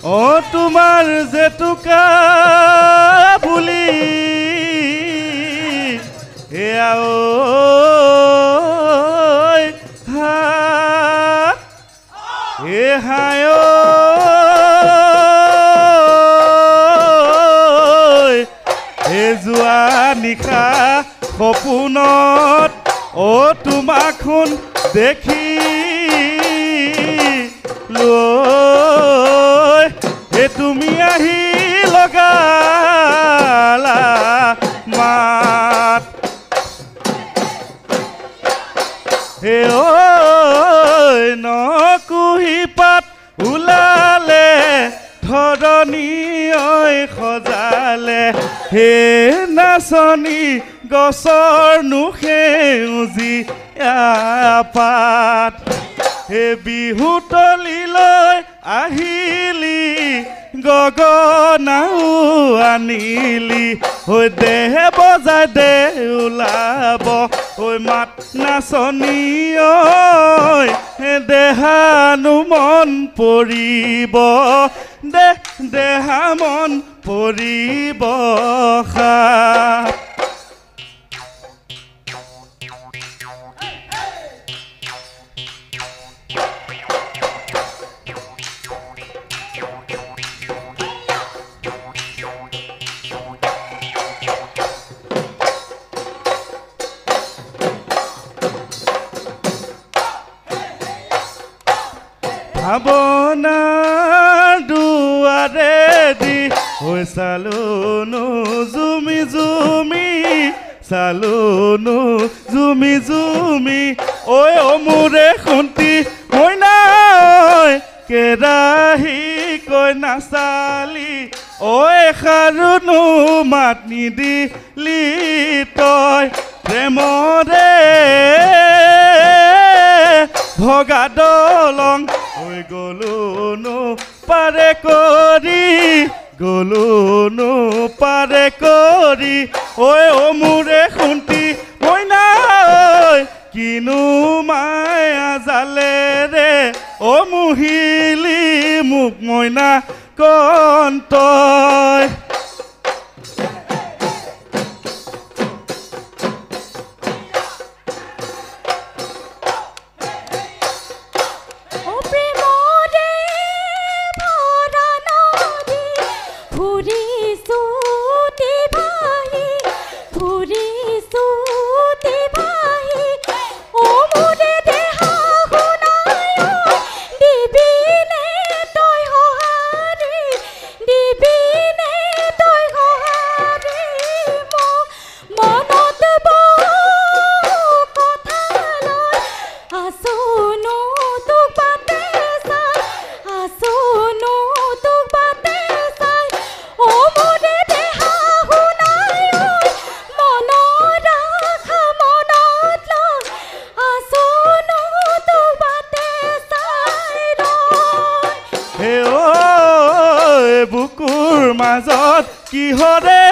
ও তোমাৰ জেতুকা বুলি এয়া এ হায় এ যোৱা নিশা সপোনত ও তোমাখন দেখি লৈ হে তুমি আহি লগালা মাত হে ঐ নকুহি পাত ওলালে ধৰণী ঐ সজালে হে নাচনী গছৰ নুসেউজী পাত হে বিহু তলিলৈ আহিলি গগনাও আনিলি হৈ দেহ বজাই দে ওলাব হৈ মাত নাচনী ঐ দেহানো মন পৰিব দেহা মন পৰিব খাপ ভাৱনাৰ দুৱাৰেদি হৈ চালোনো জুমি জুমি চালোনো জুমি জুমি ঐ অমূৰে খুন্তি মইনা কেৰাহী কৈ নাচালি ঐ খাৰুনো মাত নিদিলি তই প্ৰেমৰে ভগা দলং ঐ গলোনো পাৰে কৰি গলোনো পাৰে কৰি ঐ অমূৰে খুন্তি মইনা কিনো মায়া জালে ৰে অ মুহিলি মোক মইনা কন্তই মাজত কিহৰে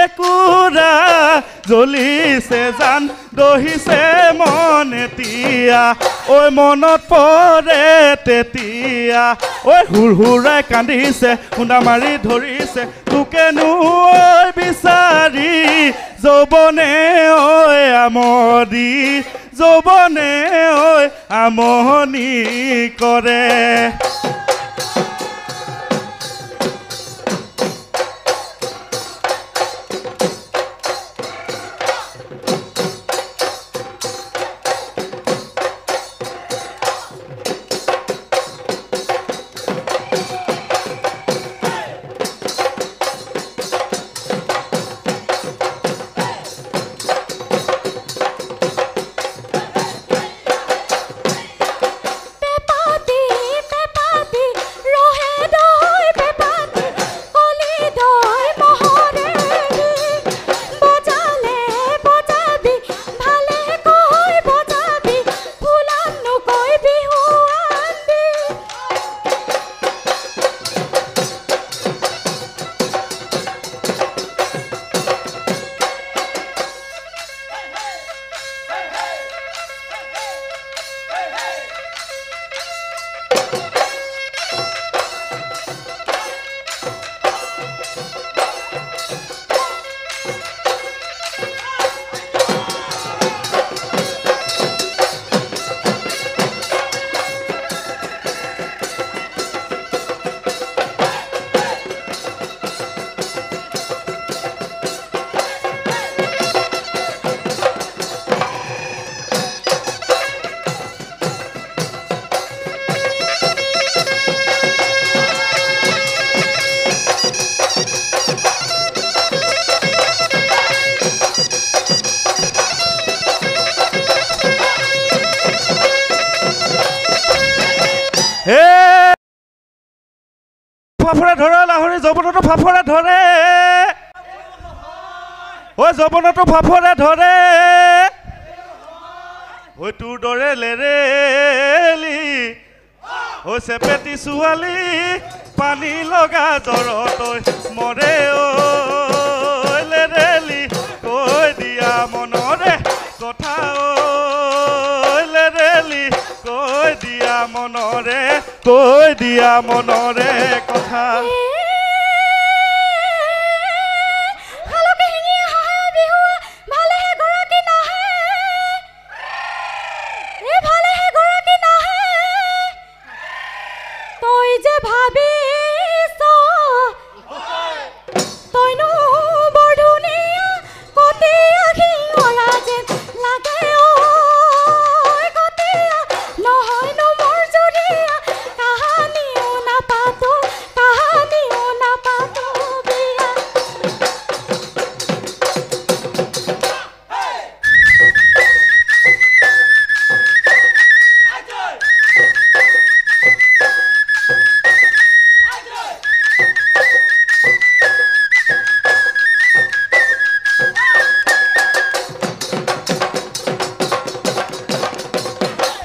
একুৰা জ্বলিছে জান দহিছে মন এতিয়া ঐ মনত পৰে তেতিয়া ঐ হুৰহুৰাই কান্দিছে খুন্দা মাৰি ধৰিছে তোকেনো ঐ বিচাৰি যৌৱনে ঐ আমনি যৌৱনে ঐ আমনি কৰে ৰহ ফাফৰে ধৰে লাহৰি যৌৱনতো ফাফৰে ধৰে ঐ যৌৱনতো ফাফৰে ধৰে ঐ তোৰ দৰে লেৰেলি ঐ চেপেটি ছোৱালী পানী লগা জ্বৰতৈ মৰে ঐ লেৰেলি কৈ দিয়া মনৰে কথা ঐ লেৰেলি কৈ দিয়া মনৰে কথা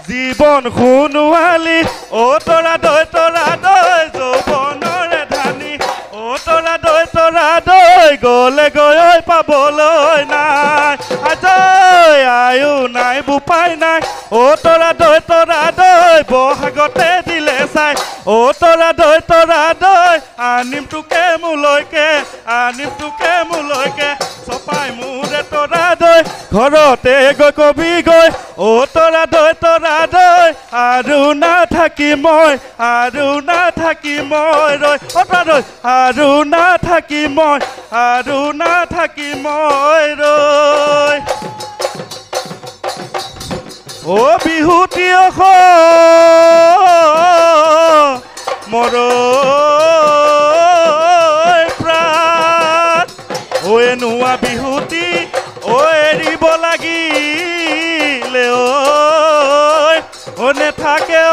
জীবন শুনোৱালি অ তৰা দৈ যৌৱনৰে ধানী অ তৰা দৈ গলে গৈ পাবলৈ নাই আজয় আয়ো নাই বোপাই নাই অ তৰা দৈ বহাগতে দিলে চাই অ তৰা দৈ আনিম তোকে মোলৈকে চপাই মোৰে তৰা দৈ ঘৰতে গৈ কবি গৈ অ তৰা দৈ আৰু নাথাকি মই ৰৈ অ তৰা দৈ আৰু নাথাকি মই ৰৈ অ বিহুতি মোৰ প্ৰাণ ঐ নোৱা বিহুতি ঐ এৰিব লাগিলে ঐ নেথাকে